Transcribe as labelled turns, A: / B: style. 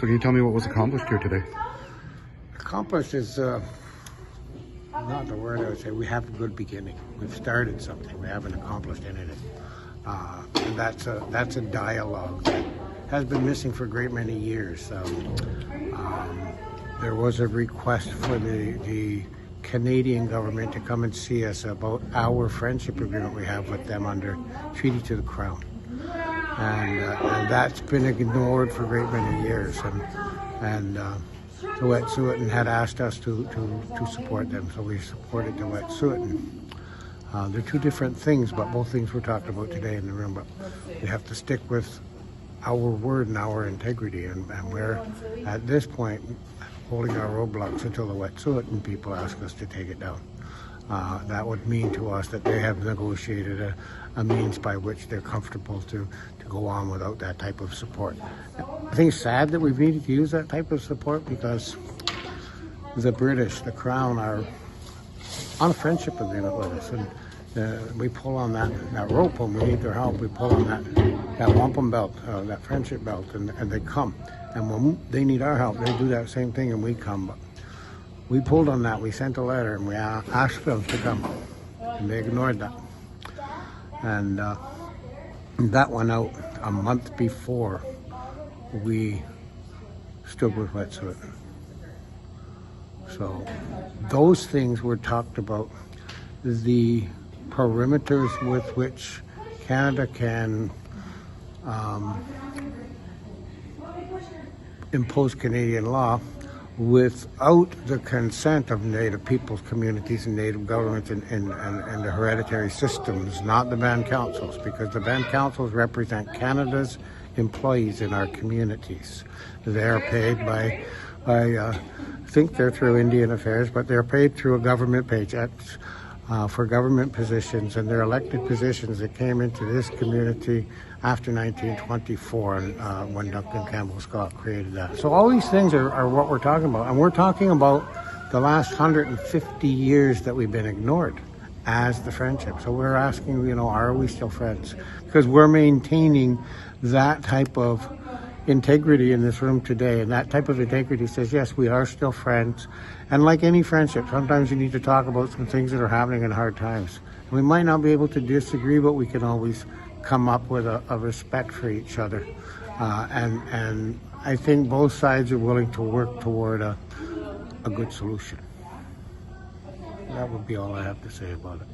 A: So can you tell me what was accomplished here today?
B: Accomplished is not the word I would say. We have a good beginning. We've started something. We haven't accomplished anything. And that's a dialogue that has been missing for a great many years. There was a request for the Canadian government to come and see us about our friendship agreement we have with them under Treaty to the Crown. And that's been ignored for a great many years. And the Wet'suwet'en had asked us to support them, so we supported the Wet'suwet'en. They're two different things, but both things we're talking about today in the room. But we have to stick with our word and our integrity, and we're at this point holding our roadblocks until the Wet'suwet'en people ask us to take it down. That would mean to us that they have negotiated a means by which they're comfortable to go on without that type of support. I think it's sad that we've needed to use that type of support because the British, the Crown, are on a friendship agreement with us, and we pull on that rope when we need their help. We pull on that wampum belt, that friendship belt, and they come. And when they need our help, they do that same thing, and we come. But we pulled on that. We sent a letter, and we asked them to come, and they ignored that. And that went out a month before we stood with Wet'suwet'en. So those things were talked about. The perimeters with which Canada can impose Canadian law without the consent of Native peoples, communities, and Native governments and the hereditary systems, not the band councils, because the band councils represent Canada's employees in our communities. They're paid by I think they're through Indian Affairs, but they're paid through a government paycheck for government positions, and they're elected positions that came into this community after 1924 and when Duncan Campbell Scott created that. So all these things are what we're talking about, and we're talking about the last 150 years that we've been ignored as the friendship. So we're asking, are we still friends? Because we're maintaining that type of integrity in this room today, and that type of integrity says, yes, we are still friends. And like any friendship, sometimes you need to talk about some things that are happening in hard times. We might not be able to disagree, but we can always come up with a respect for each other. And I think both sides are willing to work toward a good solution. That would be all I have to say about it.